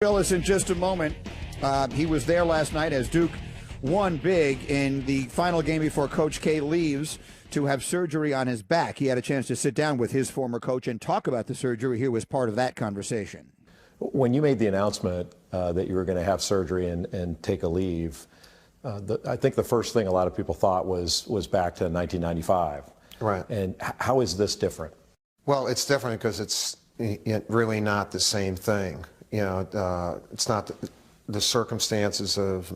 Billis in just a moment. He was there last night as Duke won big in the final game before Coach K leaves to have surgery on his back. He had a chance to sit down with his former coach and talk about the surgery. Here was part of that conversation. When you made the announcement that you were going to have surgery and take a leave, I think the first thing a lot of people thought was back to 1995. Right. And how is this different? Well, it's different because it's really not the same thing. You know, it's not the circumstances of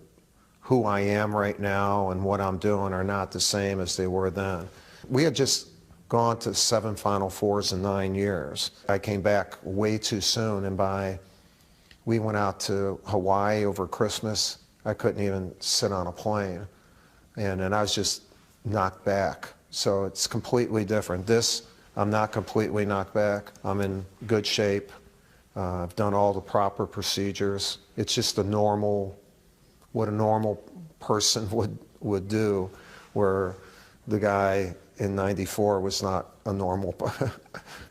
who I am right now and what I'm doing are not the same as they were then. We had just gone to 7 Final Fours in 9 years. I came back way too soon, and we went out to Hawaii over Christmas. I couldn't even sit on a plane, and I was just knocked back. So it's completely different. This, I'm not completely knocked back. I'm in good shape. I've done all the proper procedures. It's just what a normal person would do, where the guy in '94 was not a normal,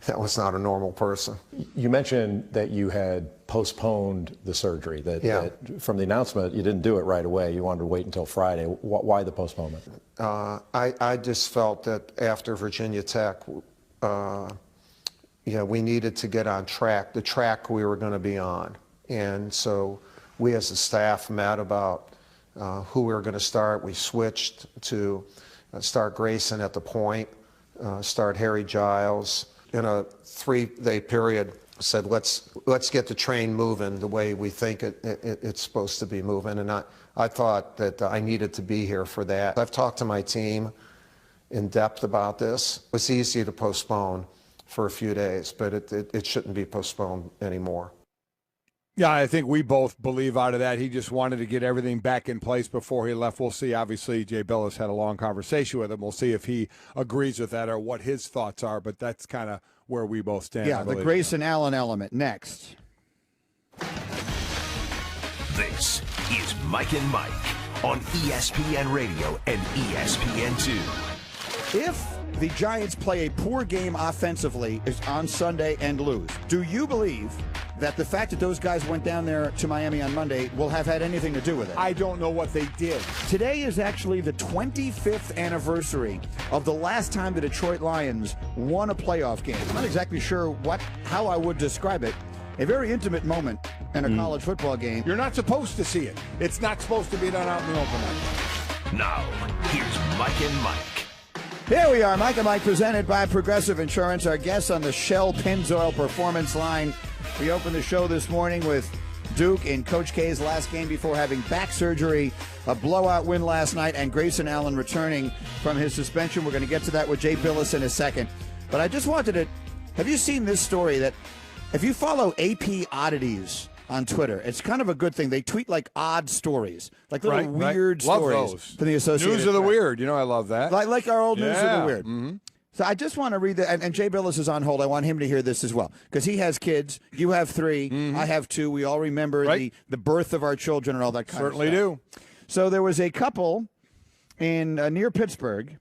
that was not a normal person. You mentioned that you had postponed the surgery, that from the announcement you didn't do it right away. You wanted to wait until Friday. Why the postponement? I just felt that after Virginia Tech, we needed to get on track, the track we were going to be on. And so we as a staff met about who we were going to start. We switched to start Grayson at the point, start Harry Giles. In a 3-day period, said, let's get the train moving the way we think it's supposed to be moving. And I thought that I needed to be here for that. I've talked to my team in depth about this. It's easy to postpone for a few days, but it shouldn't be postponed anymore. Yeah, I think we both believe out of that. He just wanted to get everything back in place before he left. We'll see. Obviously, Jay Billis had a long conversation with him. We'll see if he agrees with that or what his thoughts are, but that's kind of where we both stand. Yeah, the Grayson Allen element. Next. This is Mike and Mike on ESPN Radio and ESPN2. If the Giants play a poor game offensively on Sunday and lose, do you believe that the fact that those guys went down there to Miami on Monday will have had anything to do with it? I don't know what they did. Today is actually the 25th anniversary of the last time the Detroit Lions won a playoff game. I'm not exactly sure how I would describe it. A very intimate moment in a college football game. You're not supposed to see it. It's not supposed to be done out in the open. Now, here's Mike and Mike. Here we are, Mike and Mike, presented by Progressive Insurance. Our guests on the Shell Pennzoil Performance Line. We opened the show this morning with Duke in Coach K's last game before having back surgery, a blowout win last night, and Grayson Allen returning from his suspension. We're going to get to that with Jay Billis in a second. But I just wanted to, have you seen this story that if you follow AP Oddities on Twitter, it's kind of a good thing. They tweet like odd stories, like little weird stories. Love those. From the Associated News of the Weird. You know, I love that. Like our old News of the Weird. Mm-hmm. So I just want to read that, and Jay Billis is on hold. I want him to hear this as well, because he has kids. You have 3. Mm-hmm. I have 2. We all remember the birth of our children and all that kind of stuff. Certainly do. So there was a couple in near Pittsburgh,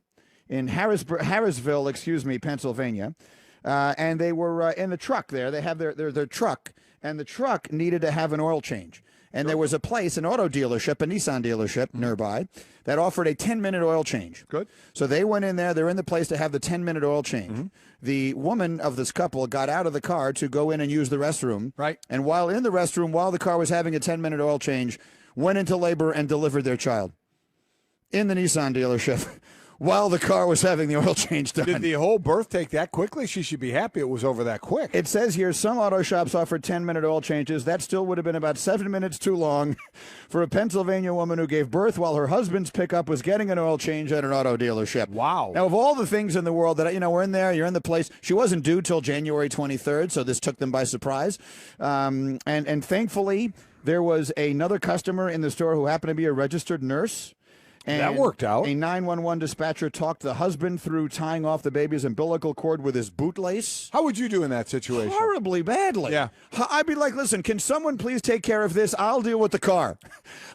in Harrisville, Pennsylvania, and they were in the truck there. They have their truck, and the truck needed to have an oil change. And there was a place, an auto dealership, a Nissan dealership nearby, that offered a 10-minute oil change. Good. So they went in there. They're in the place to have the 10-minute oil change. Mm-hmm. The woman of this couple got out of the car to go in and use the restroom. Right. And while in the restroom, while the car was having a 10-minute oil change, went into labor and delivered their child in the Nissan dealership while the car was having the oil change done. Did the whole birth take that quickly? She should be happy it was over that quick. It says here some auto shops offered 10-minute oil changes. That still would have been about 7 minutes too long for a Pennsylvania woman who gave birth while her husband's pickup was getting an oil change at an auto dealership. Wow. Now, of all the things in the world that, we're in there, you're in the place. She wasn't due till January 23rd, so this took them by surprise. And thankfully, there was another customer in the store who happened to be a registered nurse. And that worked out. A 911 dispatcher talked the husband through tying off the baby's umbilical cord with his bootlace. How would you do in that situation? Horribly badly. Yeah. I'd be like, listen, can someone please take care of this? I'll deal with the car.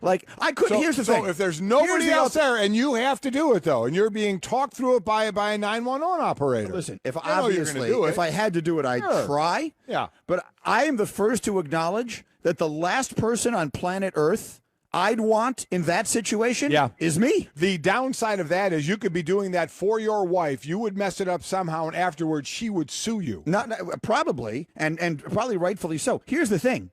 Like, I couldn't. Here's the thing. So if there's nobody else there and you have to do it, though, and you're being talked through it by a 911 operator. Listen, if I had to do it, I'd try. Yeah. But I am the first to acknowledge that the last person on planet Earth I'd want in that situation is me. The downside of that is you could be doing that for your wife. You would mess it up somehow, and afterwards she would sue you. Probably, and probably rightfully so. Here's the thing.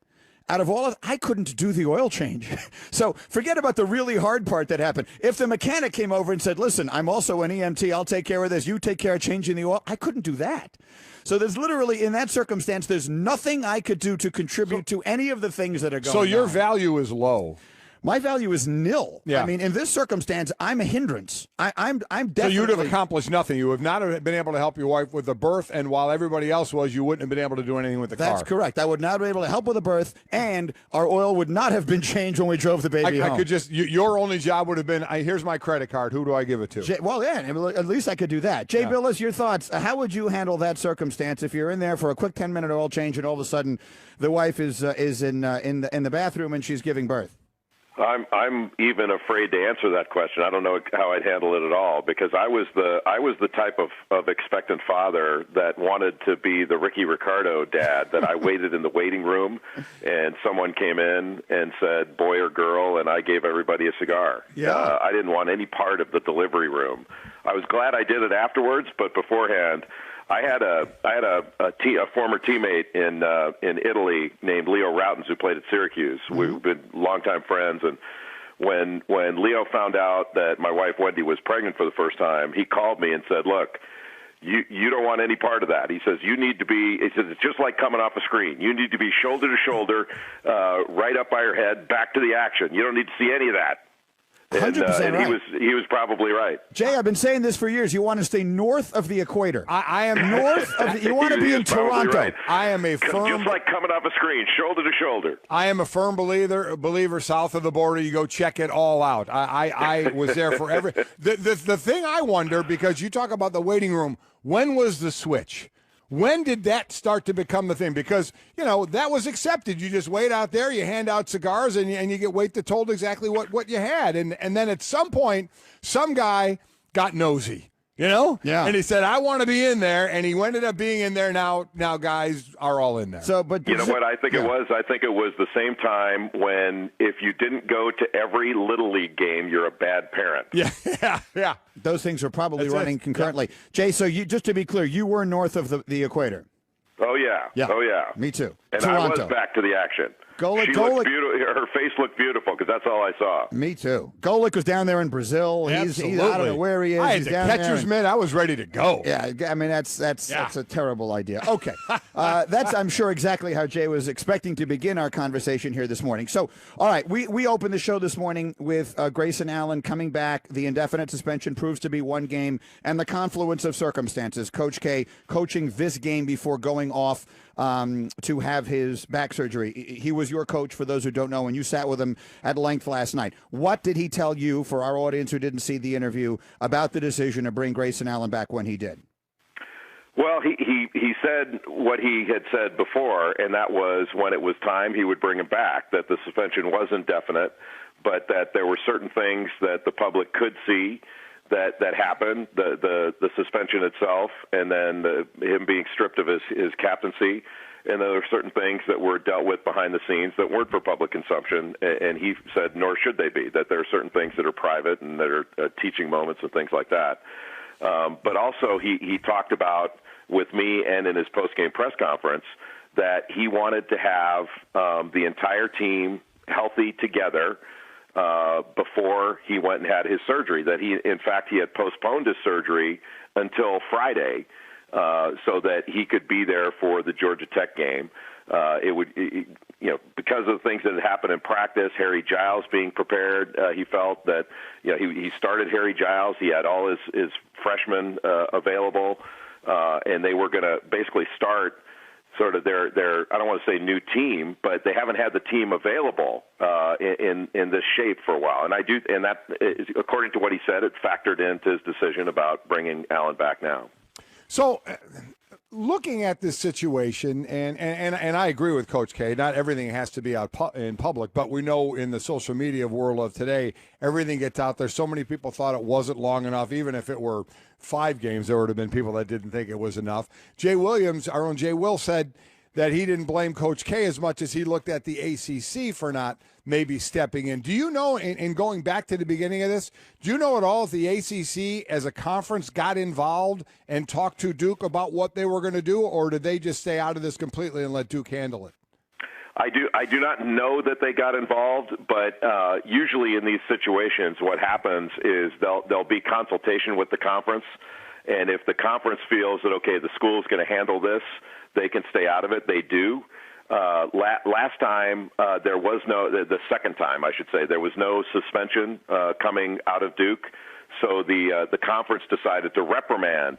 Out of all of I couldn't do the oil change. So forget about the really hard part that happened. If the mechanic came over and said, listen, I'm also an EMT, I'll take care of this, you take care of changing the oil, I couldn't do that. So there's literally, in that circumstance, there's nothing I could do to contribute to any of the things that are going on. So your value is low. My value is nil. Yeah. I mean, in this circumstance, I'm a hindrance. I'm definitely. So you'd have accomplished nothing. You have not been able to help your wife with the birth, and while everybody else was, you wouldn't have been able to do anything with the car. That's correct. I would not be able to help with the birth, and our oil would not have been changed when we drove the baby home. I could just. Your only job would have been, here's my credit card. Who do I give it to? At least I could do that. Jay Billis, your thoughts? How would you handle that circumstance if you're in there for a quick 10-minute oil change, and all of a sudden the wife is in the bathroom and she's giving birth? I'm even afraid to answer that question. I don't know how I'd handle it at all, because I was the type of expectant father that wanted to be the Ricky Ricardo dad, that I waited in the waiting room and someone came in and said boy or girl, and I gave everybody a cigar. Yeah. I didn't want any part of the delivery room. I was glad I did it afterwards, but beforehand I had a former teammate in Italy named Leo Routens, who played at Syracuse. Mm-hmm. We've been longtime friends, and when Leo found out that my wife Wendy was pregnant for the first time, he called me and said, "Look, you don't want any part of that." He says, "You need to be." He says, "It's just like coming off a screen. You need to be shoulder to shoulder, right up by your head, back to the action. You don't need to see any of that." 100% and right. He was probably right. Jay, I've been saying this for years. You want to stay north of the equator. I am north of the. You want to be in Toronto. Right. I am a firm. Just like coming off a screen, shoulder to shoulder. I am a firm believer. South of the border, you go check it all out. I was there for every. The thing I wonder, because you talk about the waiting room, when was the switch? When did that start to become the thing? Because, that was accepted. You just wait out there, you hand out cigars, and you get told exactly what you had. And then at some point, some guy got nosy, Yeah. And he said, I want to be in there, and he ended up being in there. Now guys are all in there. So, but you know what I think it was? I think it was the same time when if you didn't go to every Little League game, you're a bad parent. Yeah. Those things are probably running concurrently. Yeah. Jay, so just to be clear, you were north of the equator. Oh, yeah. Oh, yeah. Me too. And Toronto. I was back to the action. Golic, looked beautiful. Her face looked beautiful because that's all I saw. Me too. Golic was down there in Brazil. He's I don't know where he is. I had the catcher's mitt. I was ready to go. Yeah, I mean that's a terrible idea. Okay, that's I'm sure exactly how Jay was expecting to begin our conversation here this morning. So, all right, we opened the show this morning with Grayson Allen coming back. The indefinite suspension proves to be one game, and the confluence of circumstances. Coach K coaching this game before going off to have his back surgery. He was your coach, for those who don't know, and you sat with him at length last night. What did he tell you, for our audience who didn't see the interview, about the decision to bring Grayson Allen back when he did? Well, he said what he had said before, and that was when it was time he would bring him back, that the suspension wasn't definite, but that there were certain things that the public could see that happened, the suspension itself, and then him being stripped of his captaincy. And there are certain things that were dealt with behind the scenes that weren't for public consumption. And he said, nor should they be, that there are certain things that are private and that are teaching moments and things like that. But also he talked about, with me and in his post-game press conference, that he wanted to have the entire team healthy together before he went and had his surgery, that in fact he had postponed his surgery until Friday so that he could be there for the Georgia Tech game. Because of the things that had happened in practice, Harry Giles being prepared, he felt that, he started Harry Giles. He had all his freshmen available, and they were going to basically start sort of their I don't want to say new team, but they haven't had the team available in this shape for a while. And that is, according to what he said, it factored into his decision about bringing Allen back now. So, looking at this situation, and I agree with Coach K, not everything has to be out in public, but we know in the social media world of today, everything gets out there. So many people thought it wasn't long enough. Even if it were 5 games, there would have been people that didn't think it was enough. Jay Williams, our own Jay Will, said that he didn't blame Coach K as much as he looked at the ACC for not maybe stepping in. Do you know, in going back to the beginning of this, do you know at all if the ACC as a conference got involved and talked to Duke about what they were going to do, or did they just stay out of this completely and let Duke handle it? I do not know that they got involved, but usually in these situations, what happens is there'll be consultation with the conference, and if the conference feels that, okay, the school's going to handle this, they can stay out of it. They do. Last time, there was the second time, I should say, there was no suspension coming out of Duke, so the conference decided to reprimand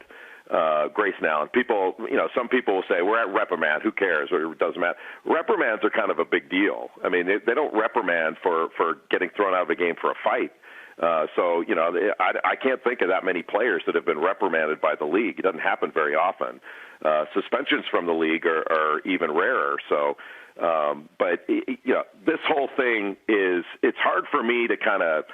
Grayson Allen. People, some people will say, we're at reprimand, who cares, or it doesn't matter. Reprimands are kind of a big deal. I mean, they don't reprimand for getting thrown out of a game for a fight. I can't think of that many players that have been reprimanded by the league. It doesn't happen very often. Suspensions from the league are even rarer. So, this whole thing it's hard for me to kind of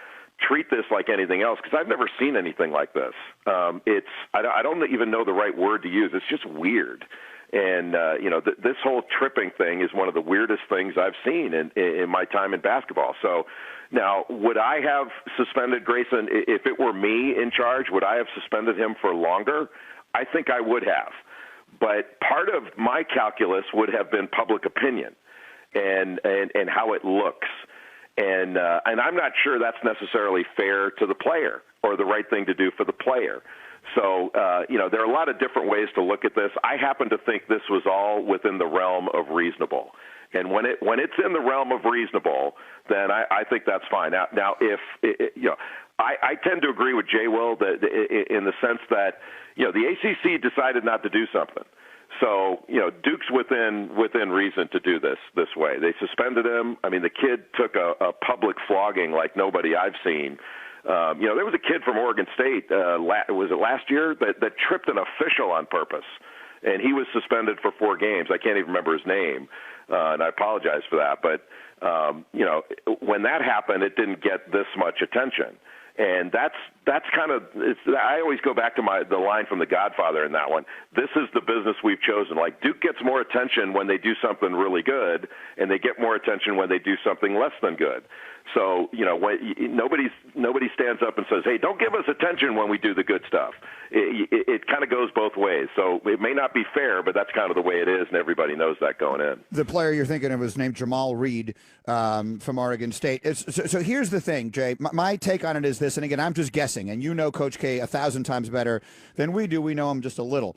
treat this like anything else because I've never seen anything like this. I don't even know the right word to use. It's just weird. And, this whole tripping thing is one of the weirdest things I've seen in my time in basketball. So now, would I have suspended Grayson? If it were me in charge, would I have suspended him for longer? I think I would have. But part of my calculus would have been public opinion and how it looks. And I'm not sure that's necessarily fair to the player or the right thing to do for the player. So, there are a lot of different ways to look at this. I happen to think this was all within the realm of reasonable. And when it's in the realm of reasonable, then I think that's fine. Now if I tend to agree with Jay Will that in the sense that the ACC decided not to do something. So, Duke's within reason to do this way. They suspended him. I mean, the kid took a public flogging like nobody I've seen. There was a kid from Oregon State, was it last year, that tripped an official on purpose, and he was suspended for 4 games. I can't even remember his name, and I apologize for that. But, when that happened, it didn't get this much attention. And that's kind of I always go back to the line from The Godfather in that one. This is the business we've chosen. Like Duke gets more attention when they do something really good, and they get more attention when they do something less than good. So when nobody stands up and says, "Hey, don't give us attention when we do the good stuff." It kind of goes both ways. So it may not be fair, but that's kind of the way it is, and everybody knows that going in. The player you're thinking of is named Jamal Reed from Oregon State. So here's the thing, Jay. My take on it is this, and again, I'm just guessing, and you know Coach K 1,000 times better than we do. We know him just a little.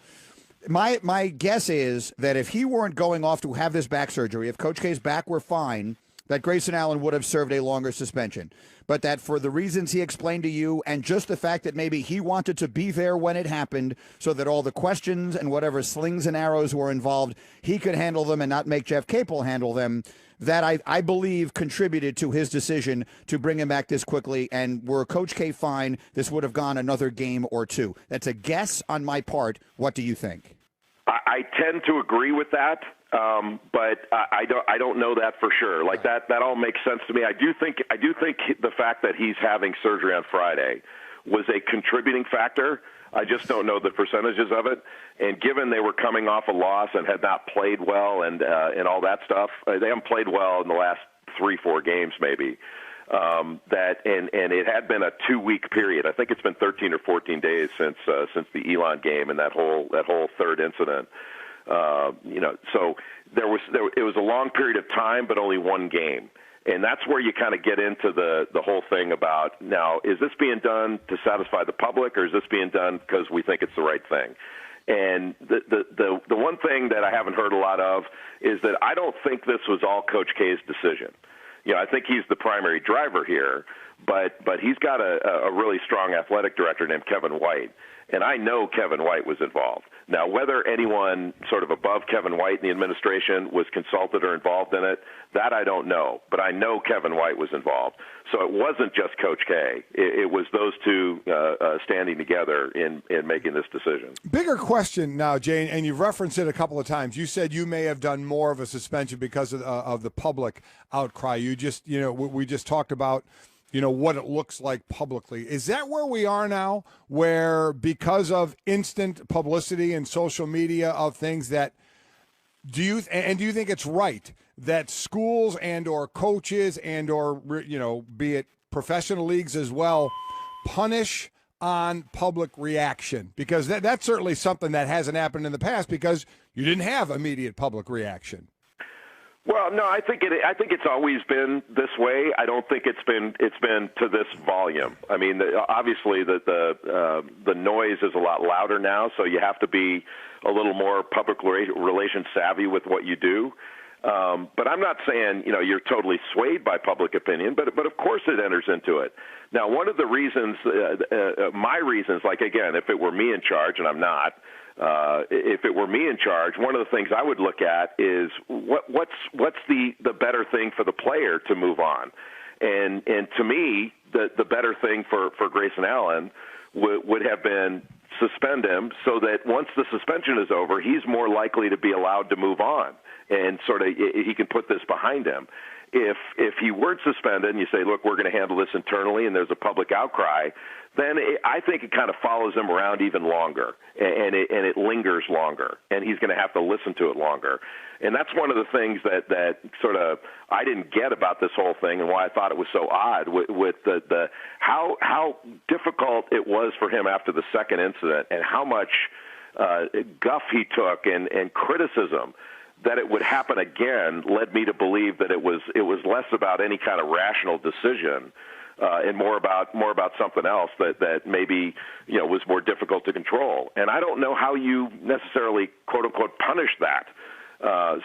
My guess is that if he weren't going off to have this back surgery, if Coach K's back were fine, that Grayson Allen would have served a longer suspension. But that for the reasons he explained to you and just the fact that maybe he wanted to be there when it happened so that all the questions and whatever slings and arrows were involved, he could handle them and not make Jeff Capel handle them, that I believe contributed to his decision to bring him back this quickly. And were Coach K fine, this would have gone another game or two. That's a guess on my part. What do you think? I tend to agree with that. But I don't know that for sure. Like that all makes sense to me. I do think the fact that he's having surgery on Friday was a contributing factor. I just don't know the percentages of it. And given they were coming off a loss and had not played well and all that stuff, they haven't played well in the last 3-4 games maybe. And it had been a 2-week period. I think it's been 13 or 14 days since the Elon game and that whole third incident. So it was a long period of time, but only one game. And that's where you kind of get into the whole thing about, now, is this being done to satisfy the public, or is this being done because we think it's the right thing? And the one thing that I haven't heard a lot of is that I don't think this was all Coach K's decision. I think he's the primary driver here, but he's got a really strong athletic director named Kevin White. And I know Kevin White was involved. Now, whether anyone sort of above Kevin White in the administration was consulted or involved in it, that I don't know. But I know Kevin White was involved. So it wasn't just Coach K. It was those two standing together in making this decision. Bigger question now, Jane, and you've referenced it a couple of times. You said you may have done more of a suspension because of the public outcry. We just talked about what it looks like publicly. Is that where we are now, where because of instant publicity and social media of things that Do you think it's right that schools and or coaches and or be it professional leagues as well punish on public reaction? Because that's certainly something that hasn't happened in the past because you didn't have immediate public reaction. Well, no, I think it's always been this way. I don't think it's been to this volume. I mean, obviously the noise is a lot louder now, so you have to be a little more public relations savvy with what you do. But I'm not saying you're totally swayed by public opinion, but of course it enters into it. Now, one of the reasons, my reasons, like again, if it were me in charge, and I'm not. If it were me in charge, one of the things I would look at is what's the better thing for the player to move on, and to me the better thing for Grayson Allen would have been suspend him so that once the suspension is over, he's more likely to be allowed to move on and sort of he can put this behind him. If he weren't suspended and you say, look, we're going to handle this internally and there's a public outcry, then I think it kind of follows him around even longer and it lingers longer and he's going to have to listen to it longer. And that's one of the things that sort of I didn't get about this whole thing and why I thought it was so odd with the how difficult it was for him after the second incident and how much guff he took and criticism that it would happen again led me to believe that it was less about any kind of rational decision and more about something else that maybe was more difficult to control. And I don't know how you necessarily quote unquote punish that.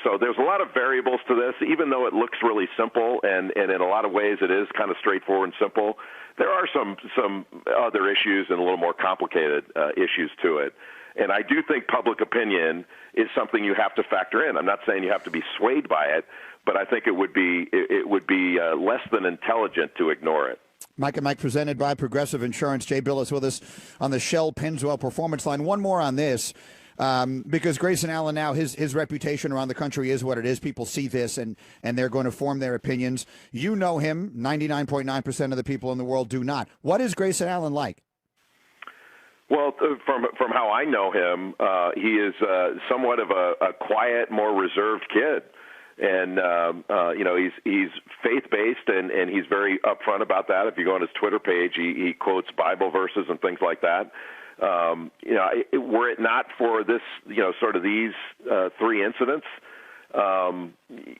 So there's a lot of variables to this, even though it looks really simple and in a lot of ways it is kind of straightforward and simple. There are some other issues and a little more complicated issues to it. And I do think public opinion is something you have to factor in. I'm not saying you have to be swayed by it, but I think it would be less than intelligent to ignore it. Mike and Mike presented by Progressive Insurance. Jay Billis with us on the Shell Pennzoil Performance Line. One more on this, because Grayson Allen now, his reputation around the country is what it is. People see this and they're going to form their opinions. You know him. 99.9% of the people in the world do not. What is Grayson Allen like? Well, from how I know him, he is somewhat of a quiet, more reserved kid, and he's faith-based and he's very upfront about that. If you go on his Twitter page, he quotes Bible verses and things like that. Were it not for this, sort of these three incidents,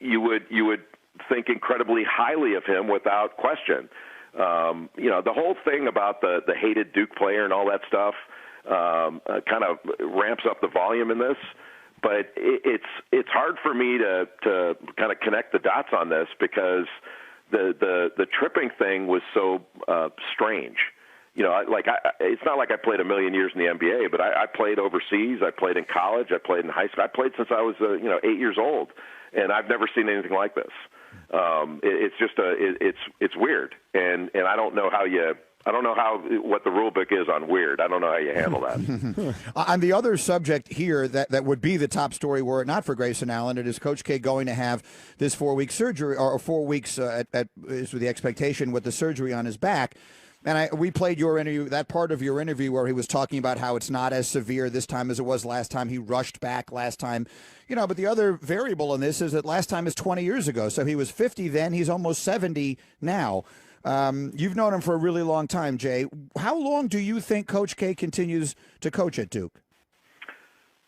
you would think incredibly highly of him without question. The whole thing about the hated Duke player and all that stuff kind of ramps up the volume in this. But it's hard for me to kind of connect the dots on this because the tripping thing was so strange. It's not like I played a million years in the NBA, but I played overseas. I played in college. I played in high school. I played since I was 8 years old, and I've never seen anything like this. It's just it's weird, and I don't know what the rule book is on weird. I don't know how you handle that. On the other subject here that would be the top story were it not for Grayson Allen, it is Coach K going to have this 4-week surgery or 4 weeks is with the expectation with the surgery on his back. And we played your interview, that part of your interview where he was talking about how it's not as severe this time as it was last time. He rushed back last time. But the other variable in this is that last time is 20 years ago. So he was 50 then. He's almost 70 now. You've known him for a really long time, Jay. How long do you think Coach K continues to coach at Duke?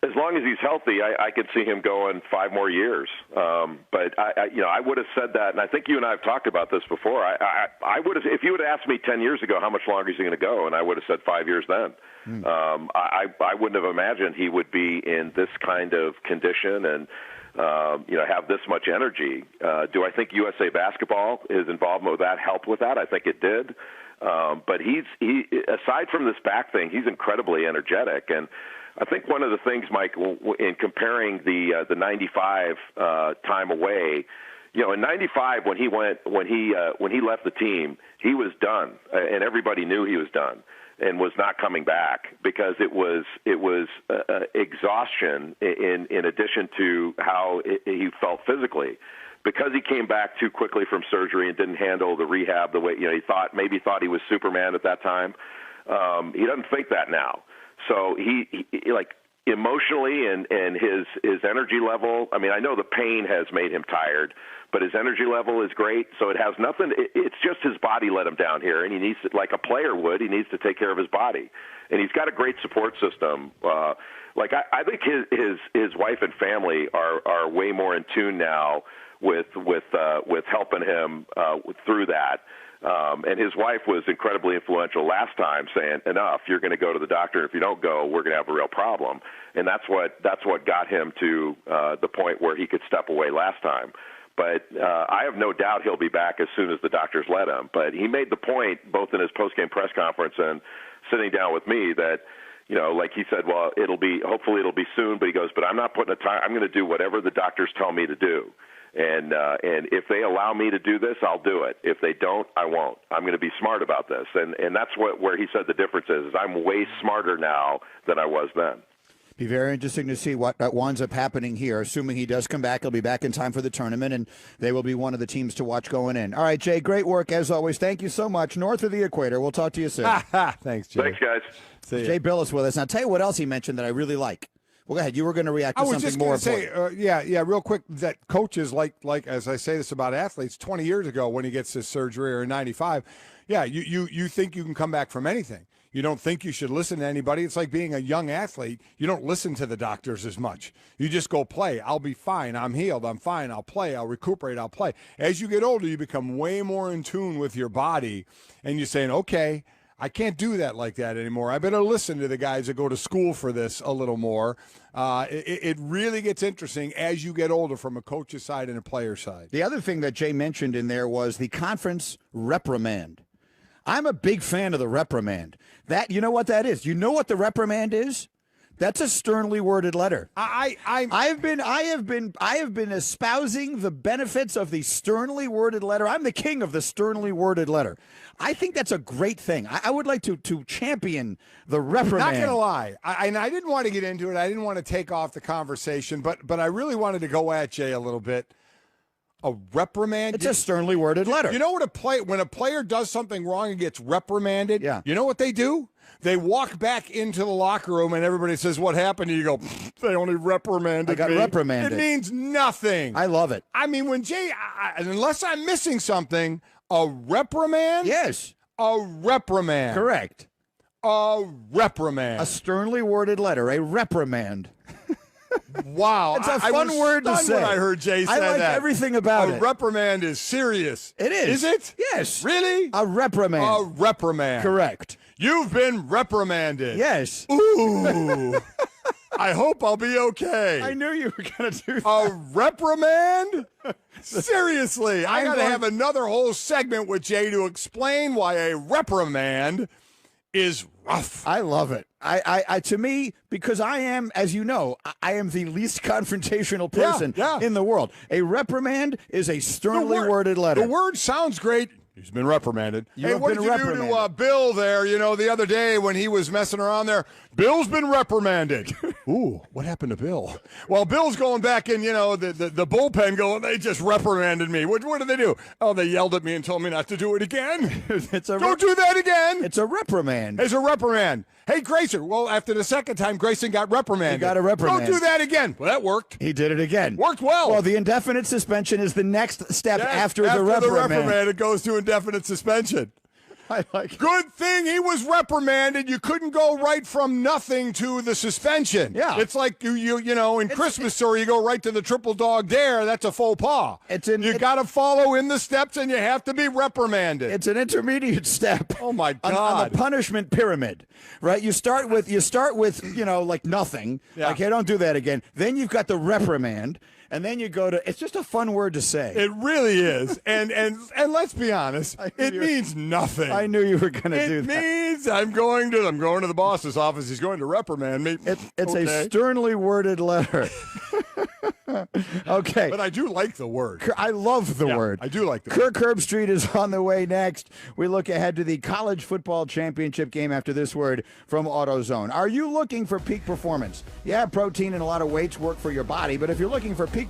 As long as he's healthy, I could see him going 5 more years. But I would have said that, and I think you and I have talked about this before. I would have, if you would have asked me 10 years ago how much longer is he going to go, and I would have said 5 years then. I wouldn't have imagined he would be in this kind of condition and have this much energy. Do I think USA Basketball, his involvement with that, helped with that? I think it did. But he aside from this back thing, he's incredibly energetic. And I think one of the things, Mike, in comparing the 95 time away, in 95 when he left the team, he was done, and everybody knew he was done and was not coming back because it was exhaustion in addition to how he felt physically. Because he came back too quickly from surgery and didn't handle the rehab the way he thought he was Superman at that time. He doesn't think that now. So he emotionally and his energy level, I mean, I know the pain has made him tired, but his energy level is great. So it has nothing. It's just his body let him down here, and he needs to, like a player would, he needs to take care of his body. And he's got a great support system. I think his wife and family are way more in tune now with helping him through that. And his wife was incredibly influential last time, saying, enough, you're going to go to the doctor. If you don't go, we're going to have a real problem. And that's what got him to the point where he could step away last time. But I have no doubt he'll be back as soon as the doctors let him. But he made the point, both in his post-game press conference and sitting down with me, that, like he said, well, hopefully it'll be soon. But he goes, but I'm not putting a time. I'm going to do whatever the doctors tell me to do. And if they allow me to do this, I'll do it. If they don't, I won't. I'm going to be smart about this. And that's where he said the difference is I'm way smarter now than I was then. Be very interesting to see what winds up happening here. Assuming he does come back, he'll be back in time for the tournament, and they will be one of the teams to watch going in. All right, Jay, great work as always. Thank you so much. North of the equator. We'll talk to you soon. Thanks, Jay. Thanks, guys. Jay Billis with us. Now, tell you what else he mentioned that I really like. Well, go ahead. You were going to react to something more important. I was just going to say, real quick, that coaches, like as I say this about athletes, 20 years ago when he gets his surgery or in 95, you think you can come back from anything. You don't think you should listen to anybody. It's like being a young athlete. You don't listen to the doctors as much. You just go play. I'll be fine. I'm healed. I'm fine. I'll play. I'll recuperate. I'll play. As you get older, you become way more in tune with your body, and you're saying, okay, I can't do that like that anymore. I better listen to the guys that go to school for this a little more. It really gets interesting as you get older from a coach's side and a player's side. The other thing that Jay mentioned in there was the conference reprimand. I'm a big fan of the reprimand. You know what that is? You know what the reprimand is? That's a sternly worded letter. I have been espousing the benefits of the sternly worded letter. I'm the king of the sternly worded letter. I think that's a great thing. I would like to champion the reprimand. Not going to lie. I didn't want to get into it. I didn't want to take off the conversation, but I really wanted to go at Jay a little bit. A reprimand? It's a sternly worded letter. You know what when a player does something wrong and gets reprimanded, you know what they do? They walk back into the locker room and everybody says, what happened? And you go, they only reprimanded me. I got reprimanded. It means nothing. I love it. I mean, when Jay, unless I'm missing something, a reprimand? Yes. A reprimand. Correct. A reprimand. A sternly worded letter, a reprimand. Wow. It's a fun word to say. When I heard Jay say that. I like everything about it. A reprimand is serious. It is. Is it? Yes. Really? A reprimand. A reprimand. Correct. You've been reprimanded. Yes. Ooh. I hope I'll be okay. I knew you were going to do that. A reprimand? Seriously. I got to have another whole segment with Jay to explain why a reprimand is rough. I love it. To me, because I am, as you know, I am the least confrontational person in the world. A reprimand is a sternly worded letter. The word sounds great. He's been reprimanded. Hey, what did you do to Bill there, the other day when he was messing around there? Bill's been reprimanded. Ooh, what happened to Bill? Well, Bill's going back in, the bullpen going, they just reprimanded me. What did they do? Oh, they yelled at me and told me not to do it again. Don't do that again. It's a reprimand. It's a reprimand. Hey, Grayson. Well, after the second time, Grayson got reprimanded. He got a reprimand. Don't do that again. Well, that worked. He did it again. Worked well. Well, the indefinite suspension is the next step after the reprimand. After the reprimand, it goes to indefinite suspension. I like it. Good thing he was reprimanded. You couldn't go right from nothing to the suspension. Yeah. It's like in Christmas Story, you go right to the triple dog dare. That's a faux pas. You got to follow in the steps, and you have to be reprimanded. It's an intermediate step. Oh my God! On the punishment pyramid, right? You start with like nothing. Yeah. Like, hey, don't do that again. Then you've got the reprimand. And then you go to, it's just a fun word to say. It really is. And let's be honest, it means nothing. I knew you were going to do that. It means I'm going to the boss's office. He's going to reprimand me. It's a sternly worded letter. Okay. But I do like the word. I love the word. I do like the word. Kirk Herbstreit is on the way next. We look ahead to the college football championship game after this word from AutoZone. Are you looking for peak performance? Yeah, protein and a lot of weights work for your body, but if you're looking for peak